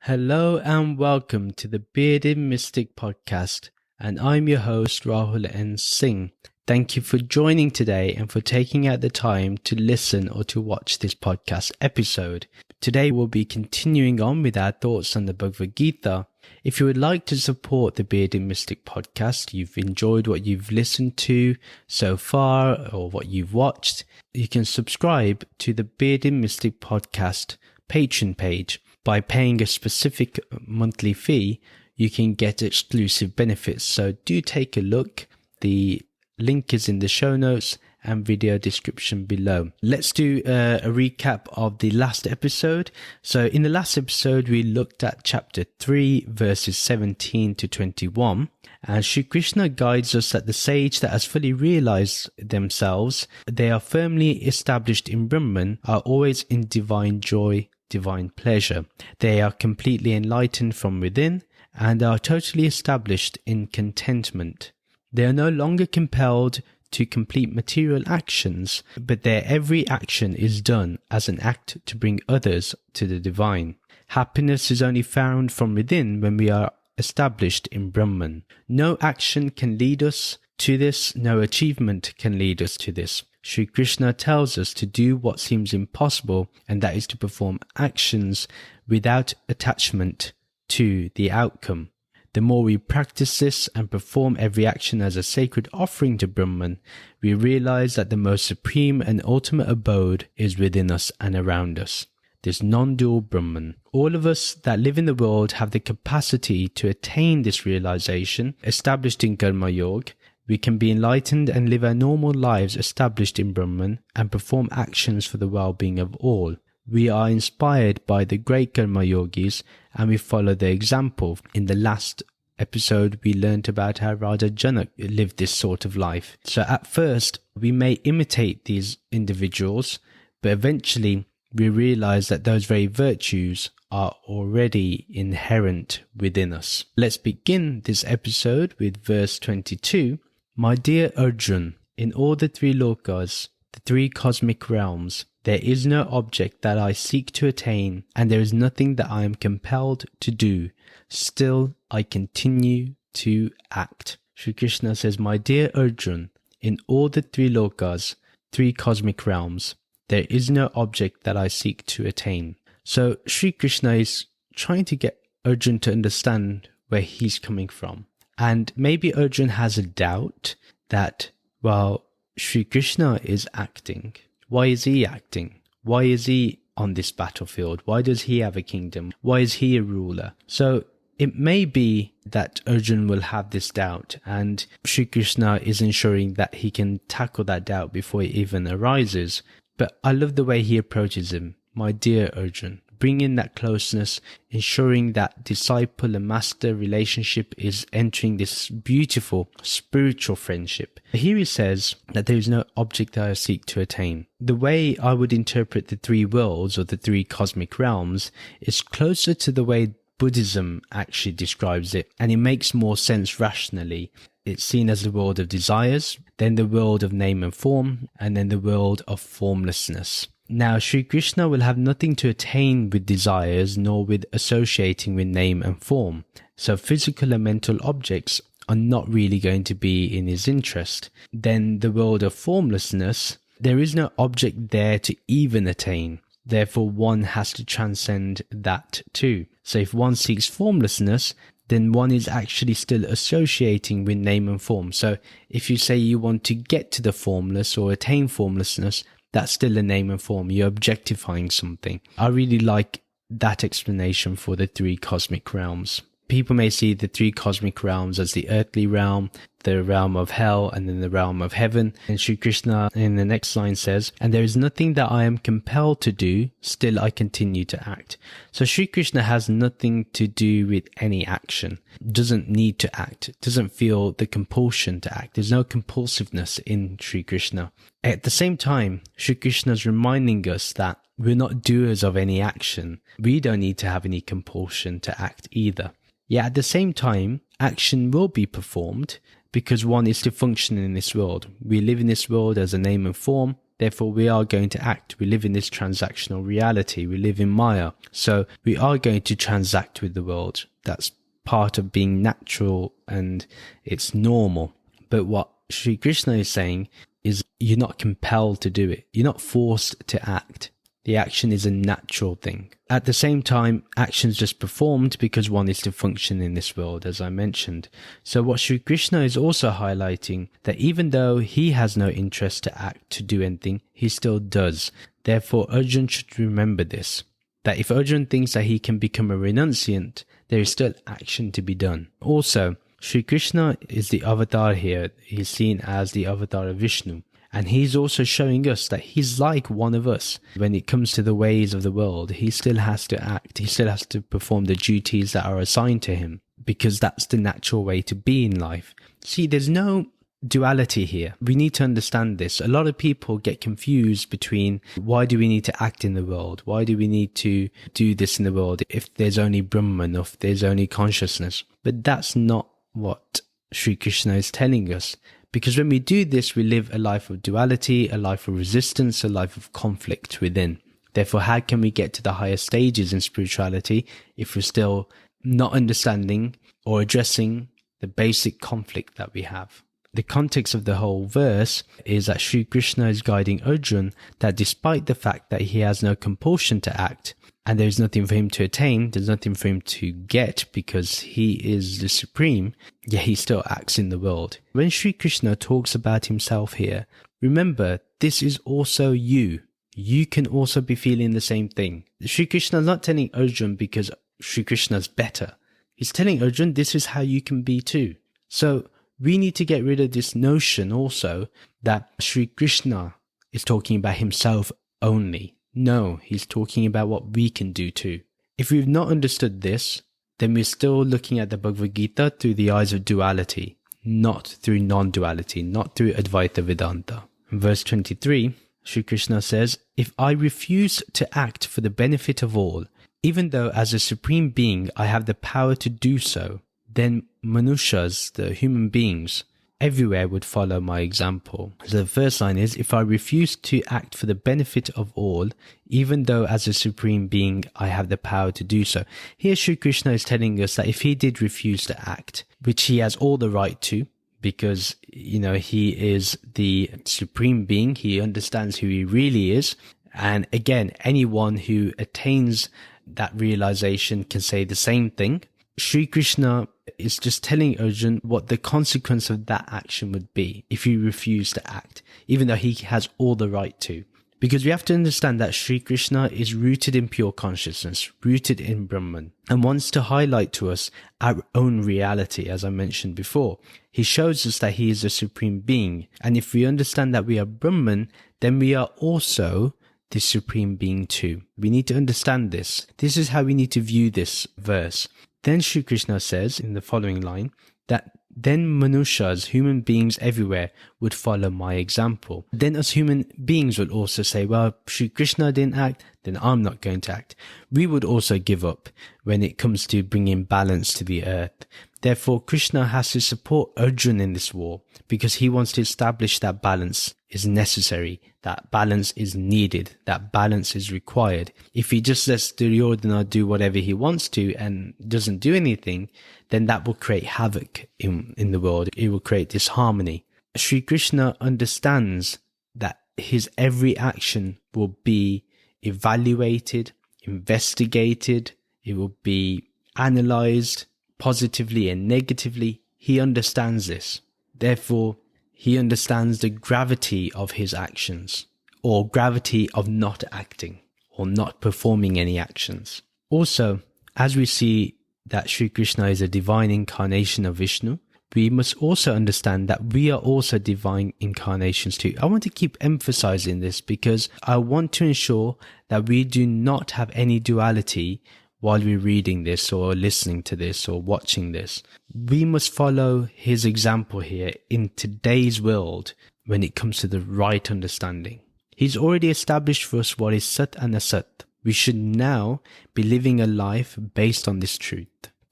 Hello and welcome to the Bearded Mystic Podcast, and I'm your host Rahul N. Singh. Thank you for joining today and for taking out the time to listen or to watch this podcast episode. Today we'll be continuing on with our thoughts on the Bhagavad Gita. If you would like to support the Bearded Mystic Podcast, you've enjoyed what you've listened to so far or what you've watched, you can subscribe to the Bearded Mystic Podcast Patreon page. By paying a specific monthly fee, you can get exclusive benefits. So do take a look. The link is in the show notes and video description below. Let's do a recap of the last episode. So in the last episode, we looked at chapter 3, verses 17 to 21. And Shri Krishna guides us that the sage that has fully realized themselves, they are firmly established in Brahman, are always in divine joy, divine pleasure. They are completely enlightened from within and are totally established in contentment. They are no longer compelled to complete material actions, but their every action is done as an act to bring others to the divine. Happiness is only found from within when we are established in Brahman. No action can lead us to this, no achievement can lead us to this. Shri Krishna tells us to do what seems impossible, and that is to perform actions without attachment to the outcome. The more we practice this and perform every action as a sacred offering to Brahman, we realize that the most supreme and ultimate abode is within us and around us. This non-dual Brahman. All of us that live in the world have the capacity to attain this realization, established in Karma Yoga. We can be enlightened and live our normal lives established in Brahman and perform actions for the well-being of all. We are inspired by the great Karma Yogis and we follow their example. In the last episode, we learnt about how Arjuna lived this sort of life. So at first, we may imitate these individuals, but eventually we realize that those very virtues are already inherent within us. Let's begin this episode with verse 22. My dear Arjuna, in all the three lokas, the three cosmic realms, there is no object that I seek to attain, and there is nothing that I am compelled to do. Still, I continue to act. Shri Krishna says, my dear Arjuna, in all the three lokas, three cosmic realms, there is no object that I seek to attain. So Shri Krishna is trying to get Arjuna to understand where he's coming from. And maybe Arjuna has a doubt that, well, Shri Krishna is acting. Why is he acting? Why is he on this battlefield? Why does he have a kingdom? Why is he a ruler? So it may be that Arjuna will have this doubt, and Shri Krishna is ensuring that he can tackle that doubt before it even arises. But I love the way he approaches him. My dear Arjuna, bring in that closeness, ensuring that disciple and master relationship is entering this beautiful spiritual friendship. Here he says that there is no object that I seek to attain. The way I would interpret the three worlds or the three cosmic realms is closer to the way Buddhism actually describes it, and it makes more sense rationally. It's seen as the world of desires, then the world of name and form, and then the world of formlessness. Now, Shri Krishna will have nothing to attain with desires nor with associating with name and form. So physical and mental objects are not really going to be in his interest. Then the world of formlessness, there is no object there to even attain. Therefore, one has to transcend that too. So if one seeks formlessness, then one is actually still associating with name and form. So if you say you want to get to the formless or attain formlessness, that's still a name and form. You're objectifying something. I really like that explanation for the three cosmic realms. People may see the three cosmic realms as the earthly realm, the realm of hell, and then the realm of heaven. And Shri Krishna in the next line says, and there is nothing that I am compelled to do, still I continue to act. So Shri Krishna has nothing to do with any action, doesn't need to act, doesn't feel the compulsion to act. There's no compulsiveness in Shri Krishna. At the same time, Shri Krishna is reminding us that we're not doers of any action. We don't need to have any compulsion to act either. Yet at the same time, action will be performed because one is to function in this world. We live in this world as a name and form, Therefore, we are going to act. We live in this transactional reality. We live in Maya. So we are going to transact with the world. That's part of being natural and it's normal. But what Sri Krishna is saying is you're not compelled to do it. You're not forced to act. The action is a natural thing. At the same time, action's just performed because one is to function in this world, as I mentioned. So what Sri Krishna is also highlighting, that even though he has no interest to act, to do anything, he still does. Therefore, Arjuna should remember this, that if Arjuna thinks that he can become a renunciant, there is still action to be done. Also, Sri Krishna is the avatar here. He's seen as the avatar of Vishnu. And he's also showing us that he's like one of us. When it comes to the ways of the world, he still has to act. He still has to perform the duties that are assigned to him, because that's the natural way to be in life. See, there's no duality here. We need to understand this. A lot of people get confused between why do we need to act in the world? Why do we need to do this in the world if there's only Brahman, if there's only consciousness? But that's not what Sri Krishna is telling us. Because when we do this, we live a life of duality, a life of resistance, a life of conflict within. Therefore, how can we get to the higher stages in spirituality if we're still not understanding or addressing the basic conflict that we have? The context of the whole verse is that Sri Krishna is guiding Arjuna that despite the fact that he has no compulsion to act, and there's nothing for him to attain, there's nothing for him to get because he is the supreme, yet he still acts in the world. When Sri Krishna talks about himself here, remember, this is also you. You can also be feeling the same thing. Sri Krishna is not telling Arjuna because Sri Krishna is better. He's telling Arjuna this is how you can be too. So we need to get rid of this notion also that Sri Krishna is talking about himself only. No, he's talking about what we can do too. If we've not understood this, then we're still looking at the Bhagavad Gita through the eyes of duality, not through non-duality, not through Advaita Vedanta. In verse 23, Shri Krishna says, "If I refuse to act for the benefit of all, even though as a supreme being I have the power to do so, then manushas, the human beings, everywhere would follow my example." So the first line is, if I refuse to act for the benefit of all, even though as a supreme being I have the power to do so. Here Shri Krishna is telling us that if he did refuse to act, which he has all the right to, because, he is the supreme being, he understands who he really is. And again, anyone who attains that realization can say the same thing. Shri Krishna is just telling Arjuna what the consequence of that action would be if he refused to act, even though he has all the right to. Because we have to understand that Shri Krishna is rooted in pure consciousness, rooted in Brahman, and wants to highlight to us our own reality, as I mentioned before. He shows us that he is a supreme being, and if we understand that we are Brahman, then we are also the supreme being too. We need to understand this. This is how we need to view this verse. Then Shri Krishna says in the following line that then manushas, human beings everywhere, would follow my example. Then us human beings would also say, well, Shri Krishna didn't act, then I'm not going to act. We would also give up when it comes to bringing balance to the earth. Therefore, Krishna has to support Arjuna in this war because he wants to establish that balance is necessary, that balance is needed, that balance is required. If he just lets Duryodhana do whatever he wants to and doesn't do anything, then that will create havoc in the world. It will create disharmony. Shri Krishna understands that his every action will be evaluated, investigated, it will be analyzed positively and negatively. He understands this. Therefore, he understands the gravity of his actions, or gravity of not acting, or not performing any actions. Also, as we see that Shri Krishna is a divine incarnation of Vishnu, we must also understand that we are also divine incarnations too. I want to keep emphasizing this because I want to ensure that we do not have any duality while we're reading this or listening to this or watching this. We must follow his example here in today's world when it comes to the right understanding. He's already established for us what is Sat and Asat. We should now be living a life based on this truth,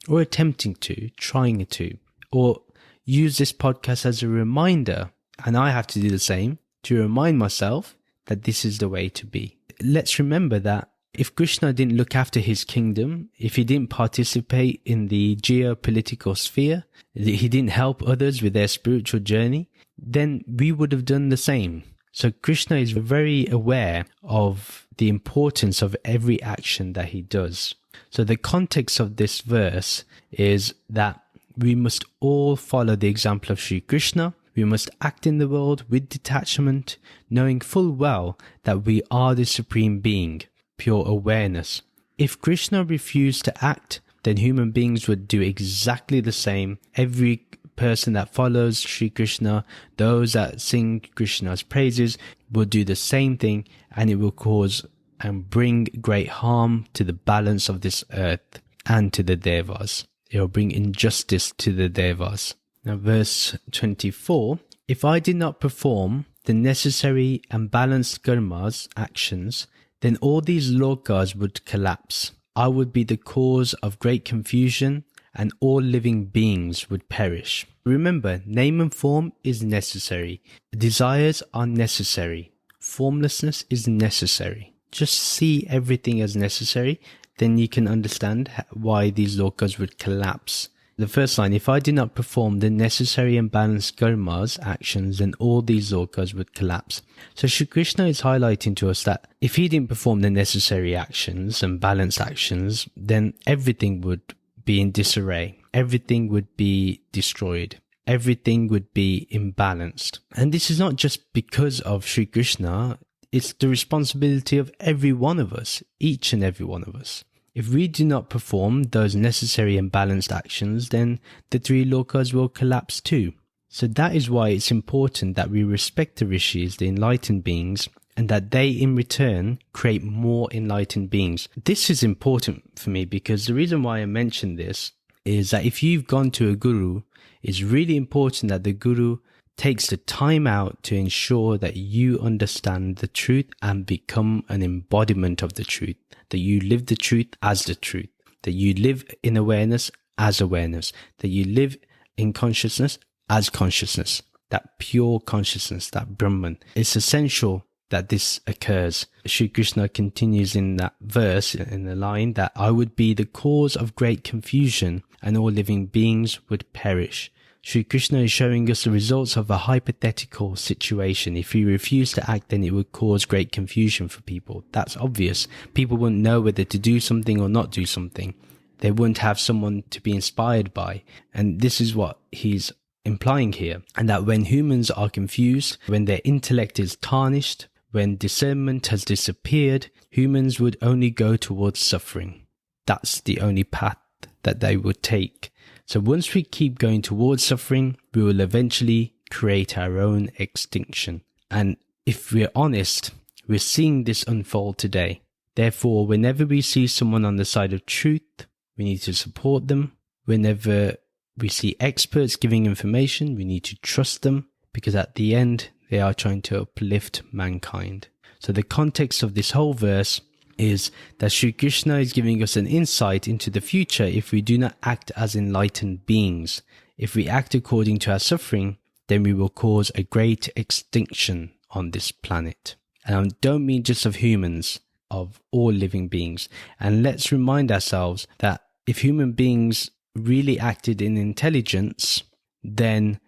or attempting to, trying to, or use this podcast as a reminder, and I have to do the same, to remind myself that this is the way to be. Let's remember that if Krishna didn't look after his kingdom, if he didn't participate in the geopolitical sphere, he didn't help others with their spiritual journey, then we would have done the same. So Krishna is very aware of the importance of every action that he does. So the context of this verse is that we must all follow the example of Sri Krishna. We must act in the world with detachment, knowing full well that we are the Supreme Being, pure awareness. If Krishna refused to act, then human beings would do exactly the same. Every person that follows Shri Krishna, those that sing Krishna's praises, will do the same thing, and it will cause and bring great harm to the balance of this earth and to the devas. It will bring injustice to the devas. Now verse 24, if I did not perform the necessary and balanced karmas, actions, then all these lokas would collapse. I would be the cause of great confusion, and all living beings would perish. Remember, name and form is necessary. Desires are necessary. Formlessness is necessary. Just see everything as necessary, then you can understand why these lokas would collapse. The first line, if I did not perform the necessary and balanced karmas, actions, then all these lokas would collapse. So Shri Krishna is highlighting to us that if he didn't perform the necessary actions and balanced actions, then everything would be in disarray. Everything would be destroyed. Everything would be imbalanced. And this is not just because of Shri Krishna, it's the responsibility of every one of us, each and every one of us. If we do not perform those necessary and balanced actions, then the three lokas will collapse too. So that is why it's important that we respect the rishis, the enlightened beings, and that they in return create more enlightened beings. This is important for me because the reason why I mention this is that if you've gone to a guru, it's really important that the guru takes the time out to ensure that you understand the truth and become an embodiment of the truth, that you live the truth as the truth, that you live in awareness as awareness, that you live in consciousness as consciousness, that pure consciousness, that Brahman. It's essential that this occurs. Shri Krishna continues in that verse, in the line, that I would be the cause of great confusion and all living beings would perish. Shri Krishna is showing us the results of a hypothetical situation. If we refuse to act, then it would cause great confusion for people. That's obvious. People wouldn't know whether to do something or not do something. They wouldn't have someone to be inspired by. And this is what he's implying here. And that when humans are confused, when their intellect is tarnished, when discernment has disappeared, humans would only go towards suffering. That's the only path that they would take. So once we keep going towards suffering, we will eventually create our own extinction. And if we're honest, we're seeing this unfold today. Therefore, whenever we see someone on the side of truth, we need to support them. Whenever we see experts giving information, we need to trust them, because at the end, they are trying to uplift mankind. So the context of this whole verse is that Shri Krishna is giving us an insight into the future if we do not act as enlightened beings. If we act according to our suffering, then we will cause a great extinction on this planet. And I don't mean just of humans, of all living beings. And let's remind ourselves that if human beings really acted in intelligence, then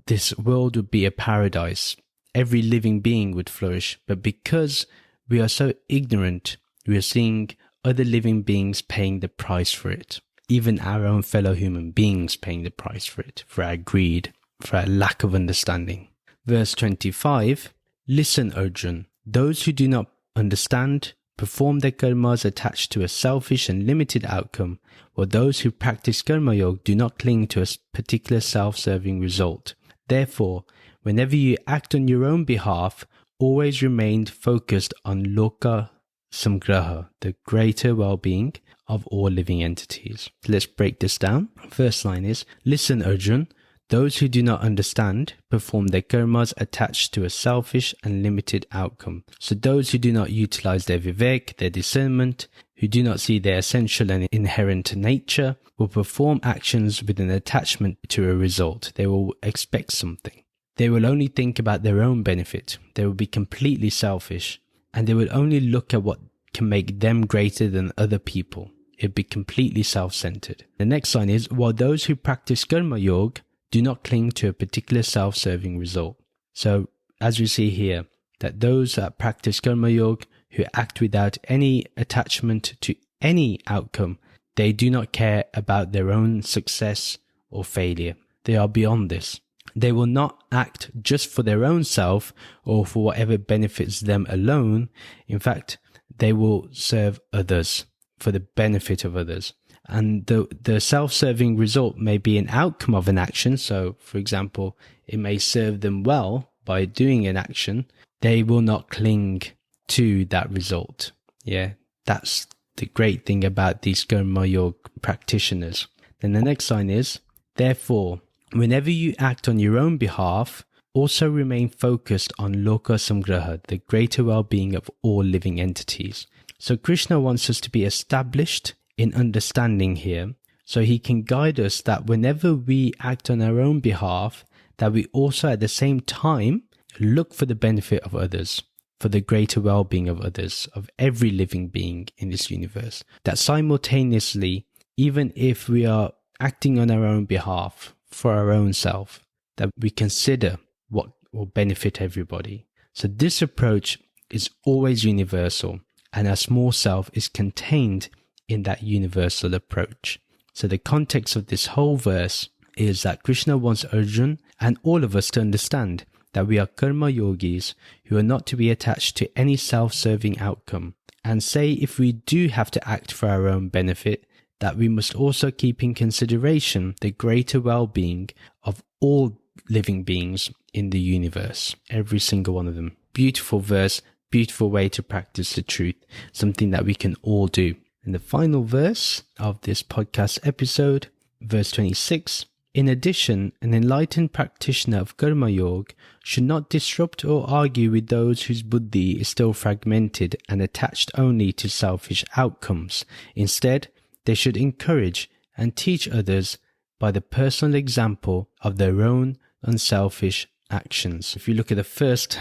this world would be a paradise. Every living being would flourish. But because we are so ignorant, we are seeing other living beings paying the price for it. Even our own fellow human beings paying the price for it, for our greed, for our lack of understanding. Verse 25, listen, Arjuna, those who do not understand, perform their karmas attached to a selfish and limited outcome, or those who practice karma yoga do not cling to a particular self-serving result. Therefore, whenever you act on your own behalf, always remain focused on loka samgraha, the greater well-being of all living entities. Let's break this down. First line is, listen, Arjuna, those who do not understand perform their karmas attached to a selfish and limited outcome. So those who do not utilize their vivek, their discernment, who do not see their essential and inherent nature, will perform actions with an attachment to a result. They will expect something. They will only think about their own benefit. They will be completely selfish, and they will only look at what can make them greater than other people. It'd be completely self-centered. The next sign is, while those who practice karma yoga do not cling to a particular self-serving result. So, as we see here, that those that practice karma yoga, who act without any attachment to any outcome, they do not care about their own success or failure. They are beyond this. They will not act just for their own self or for whatever benefits them alone. In fact, they will serve others for the benefit of others. And the self-serving result may be an outcome of an action. So, for example, it may serve them well by doing an action. They will not cling to that result. Yeah, that's the great thing about these karma yoga practitioners. Then the next sign is, therefore, whenever you act on your own behalf, also remain focused on loka samgraha, the greater well-being of all living entities. So Krishna wants us to be established in understanding here, so he can guide us that whenever we act on our own behalf, that we also at the same time look for the benefit of others, for the greater well-being of others, of every living being in this universe. That simultaneously, even if we are acting on our own behalf, for our own self, that we consider what will benefit everybody. So this approach is always universal, and our small self is contained in that universal approach. So the context of this whole verse is that Krishna wants Arjuna and all of us to understand that we are karma yogis who are not to be attached to any self-serving outcome, and say if we do have to act for our own benefit, that we must also keep in consideration the greater well-being of all living beings in the universe, every single one of them. Beautiful verse, beautiful way to practice the truth, something that we can all do. And the final verse of this podcast episode, verse 26, in addition, an enlightened practitioner of karma yoga should not disrupt or argue with those whose buddhi is still fragmented and attached only to selfish outcomes. Instead, they should encourage and teach others by the personal example of their own unselfish actions. If you look at the first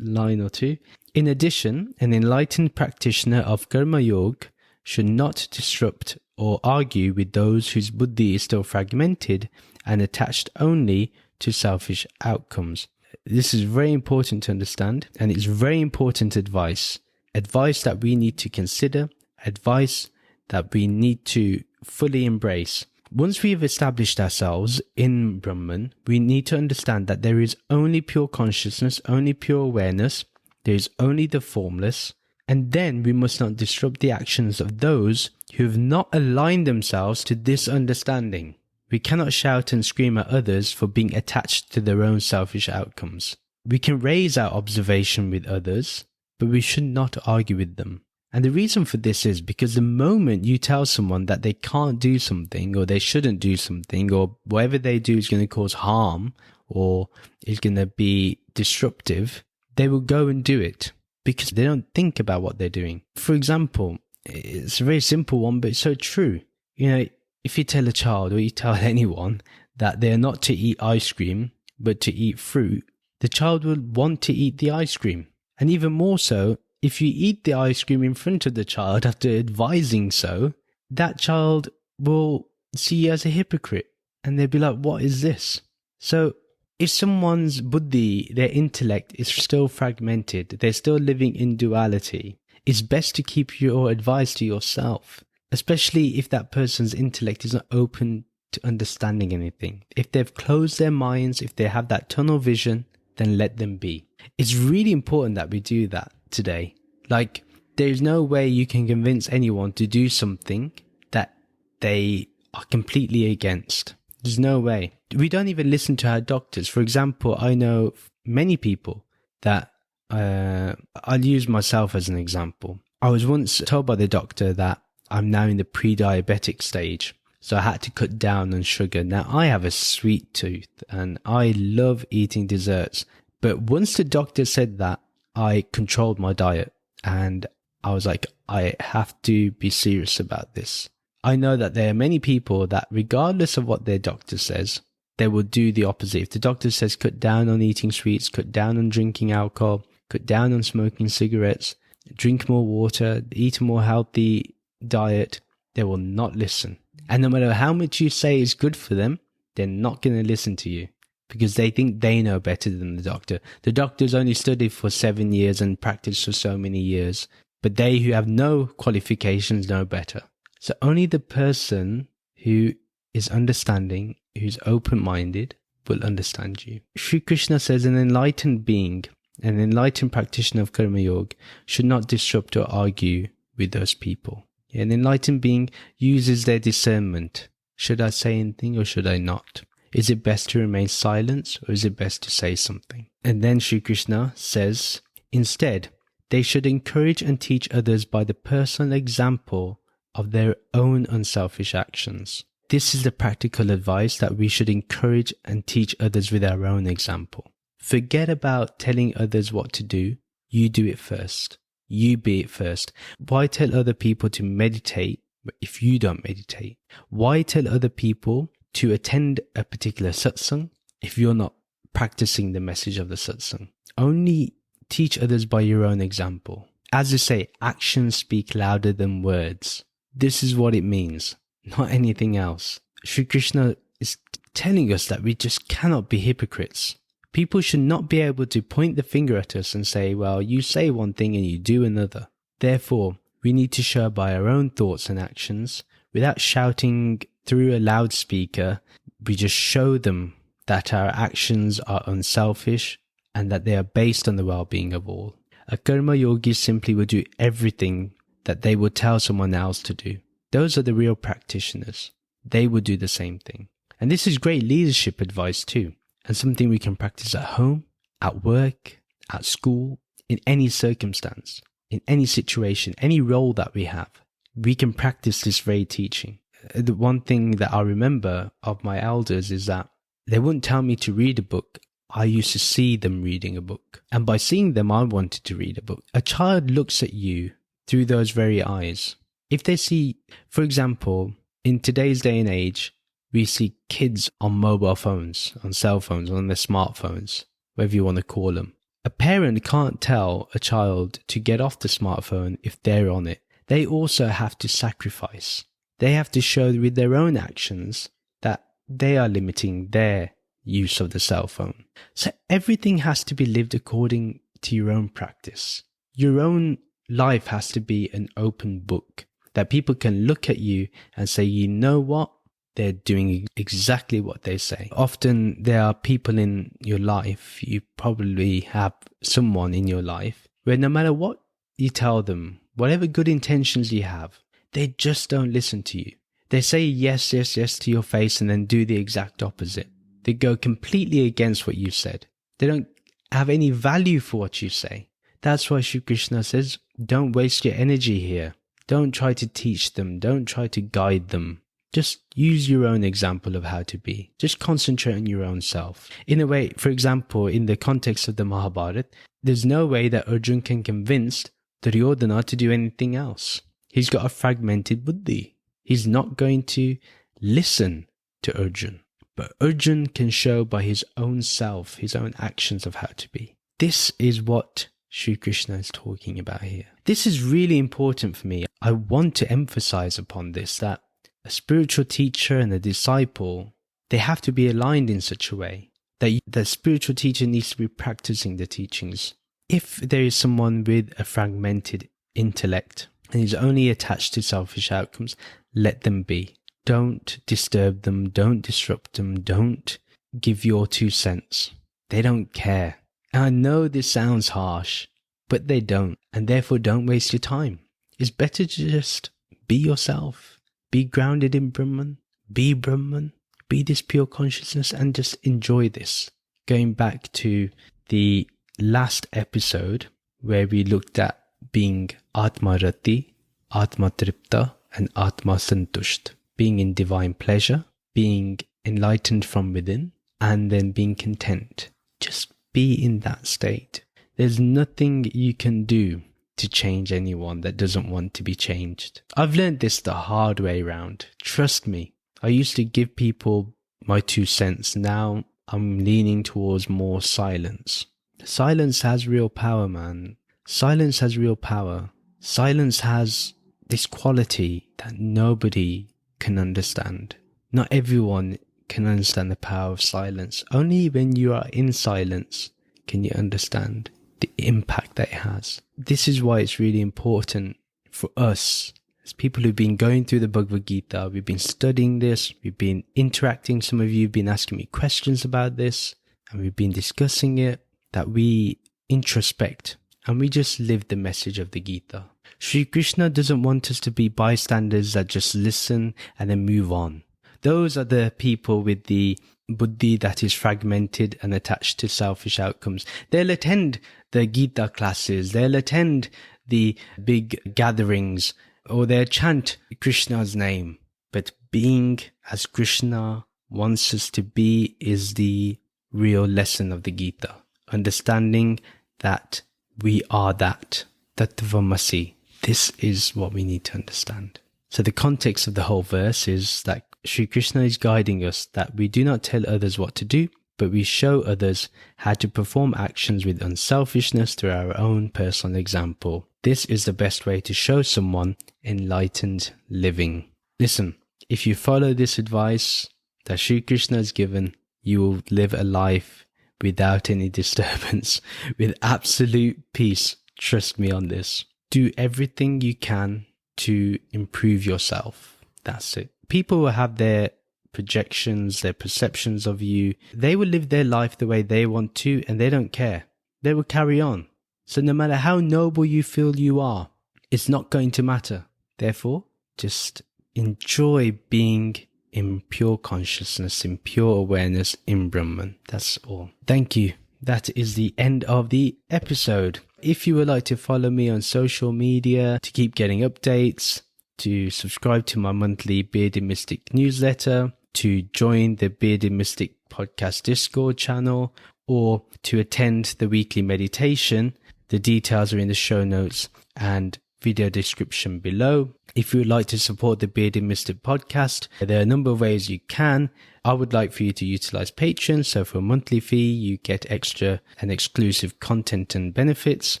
line or two, in addition, an enlightened practitioner of karma yoga should not disrupt or argue with those whose buddhi is still fragmented and attached only to selfish outcomes. This is very important to understand, and it's very important advice. Advice that we need to consider, advice that we need to fully embrace. Once we have established ourselves in Brahman, we need to understand that there is only pure consciousness, only pure awareness, there is only the formless, and then we must not disrupt the actions of those who have not aligned themselves to this understanding. We cannot shout and scream at others for being attached to their own selfish outcomes. We can raise our observation with others, but we should not argue with them. And the reason for this is because the moment you tell someone that they can't do something or they shouldn't do something or whatever they do is going to cause harm or is going to be disruptive, they will go and do it because they don't think about what they're doing. For example, it's a very simple one, but it's so true. You know, if you tell a child or you tell anyone that they're not to eat ice cream, but to eat fruit, the child will want to eat the ice cream. And even more so, if you eat the ice cream in front of the child after advising so, that child will see you as a hypocrite and they'll be like, what is this? So if someone's buddhi, their intellect is still fragmented, they're still living in duality, it's best to keep your advice to yourself, especially if that person's intellect is not open to understanding anything. If they've closed their minds, if they have that tunnel vision, then let them be. It's really important that we do that today. Like, there's no way you can convince anyone to do something that they are completely against. There's no way. We don't even listen to our doctors. For example, I know many people that, I'll use myself as an example. I was once told by the doctor that I'm now in the pre-diabetic stage, so I had to cut down on sugar. Now, I have a sweet tooth and I love eating desserts. But once the doctor said that, I controlled my diet and I was like, I have to be serious about this. I know that there are many people that regardless of what their doctor says, they will do the opposite. If the doctor says cut down on eating sweets, cut down on drinking alcohol, cut down on smoking cigarettes, drink more water, eat a more healthy diet, they will not listen. And no matter how much you say is good for them, they're not going to listen to you because they think they know better than the doctor. The doctor's only studied for 7 years and practiced for so many years, but they who have no qualifications know better. So only the person who is understanding, who's open-minded, will understand you. Shri Krishna says an enlightened being, an enlightened practitioner of Karma Yoga, should not disrupt or argue with those people. An enlightened being uses their discernment. Should I say anything or should I not? Is it best to remain silent or is it best to say something? And then Shri Krishna says, instead, they should encourage and teach others by the personal example of their own unselfish actions. This is the practical advice, that we should encourage and teach others with our own example. Forget about telling others what to do. You do it first. You be it first. Why tell other people to meditate if you don't meditate? Why tell other people to attend a particular satsang if you're not practicing the message of the satsang? Only teach others by your own example. As they say, actions speak louder than words. This is what it means, not anything else. Shri Krishna is telling us that we just cannot be hypocrites. People should not be able to point the finger at us and say, well, you say one thing and you do another. Therefore, we need to show by our own thoughts and actions, without shouting through a loudspeaker. We just show them that our actions are unselfish and that they are based on the well-being of all. A karma yogi simply will do everything that they would tell someone else to do. Those are the real practitioners. They would do the same thing. And this is great leadership advice too, and something we can practice at home, at work, at school, in any circumstance, in any situation, any role that we have. We can practice this very teaching. The one thing that I remember of my elders is that they wouldn't tell me to read a book. I used to see them reading a book. And by seeing them, I wanted to read a book. A child looks at you through those very eyes. If they see, for example, in today's day and age, we see kids on mobile phones, on cell phones, on their smartphones, whatever you want to call them. A parent can't tell a child to get off the smartphone if they're on it. They also have to sacrifice. They have to show with their own actions that they are limiting their use of the cell phone. So everything has to be lived according to your own practice. Your own life has to be an open book that people can look at you and say, you know what? They're doing exactly what they say. Often there are people in your life, you probably have someone in your life, where no matter what you tell them, whatever good intentions you have, they just don't listen to you. They say yes, yes, yes to your face and then do the exact opposite. They go completely against what you said. They don't have any value for what you say. That's why Shri Krishna says, don't waste your energy here. Don't try to teach them. Don't try to guide them. Just use your own example of how to be. Just concentrate on your own self. In a way, for example, in the context of the Mahabharata, there's no way that Arjuna can convince Duryodhana to do anything else. He's got a fragmented buddhi. He's not going to listen to Arjuna. But Arjuna can show by his own self, his own actions of how to be. This is what Shri Krishna is talking about here. This is really important for me. I want to emphasize upon this, that a spiritual teacher and a disciple, they have to be aligned in such a way that the spiritual teacher needs to be practicing the teachings. If there is someone with a fragmented intellect and is only attached to selfish outcomes, let them be. Don't disturb them. Don't disrupt them. Don't give your 2 cents. They don't care. And I know this sounds harsh, but they don't. And therefore, don't waste your time. It's better to just be yourself. Be grounded in Brahman. Be Brahman. Be this pure consciousness and just enjoy this. Going back to the last episode where we looked at being Atma Rati, Atma Tripta and Atma Santusht. Being in divine pleasure, being enlightened from within, and then being content. Just be in that state. There's nothing you can do to change anyone that doesn't want to be changed. I've learned this the hard way around. Trust me. I used to give people my 2 cents. Now I'm leaning towards more silence. Silence has real power, man. Silence has real power. Silence has this quality that nobody can understand. Not everyone can understand the power of silence. Only when you are in silence can you understand the impact that it has. This is why it's really important for us as people who've been going through the Bhagavad Gita. We've been studying this, we've been interacting, some of you have been asking me questions about this, and we've been discussing it, that we introspect and we just live the message of the Gita. Shri Krishna doesn't want us to be bystanders that just listen and then move on. Those are the people with the buddhi that is fragmented and attached to selfish outcomes. They'll attend the Gita classes, they'll attend the big gatherings, or they'll chant Krishna's name. But being as Krishna wants us to be is the real lesson of the Gita. Understanding that we are that. Tattvamasi. This is what we need to understand. So the context of the whole verse is that Shri Krishna is guiding us that we do not tell others what to do, but we show others how to perform actions with unselfishness through our own personal example. This is the best way to show someone enlightened living. Listen, if you follow this advice that Shri Krishna has given, you will live a life without any disturbance, with absolute peace. Trust me on this. Do everything you can to improve yourself. That's it. People will have their projections, their perceptions of you. They will live their life the way they want to, and they don't care. They will carry on. So no matter how noble you feel you are, it's not going to matter. Therefore, just enjoy being in pure consciousness, in pure awareness, in Brahman. That's all. Thank you. That is the end of the episode. If you would like to follow me on social media to keep getting updates, to subscribe to my monthly Bearded Mystic newsletter, to join the Bearded Mystic podcast Discord channel, or to attend the weekly meditation, the details are in the show notes and video description below. If you would like to support the Bearded Mystic podcast, there are a number of ways you can. I would like for you to utilize Patreon, so for a monthly fee you get extra and exclusive content and benefits.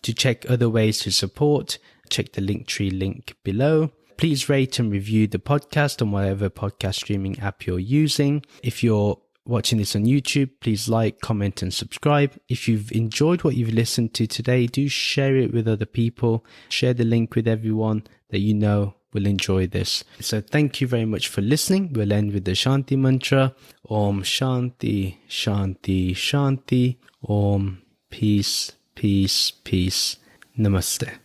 To check other ways to support, check the Linktree link below. Please rate and review the podcast on whatever podcast streaming app you're using. If you're watching this on YouTube, please like, comment and subscribe. If you've enjoyed what you've listened to today, do share it with other people. Share the link with everyone that you know will enjoy this. So thank you very much for listening. We'll end with the Shanti mantra. Om Shanti, Shanti, Shanti. Om Peace, Peace, Peace. Namaste.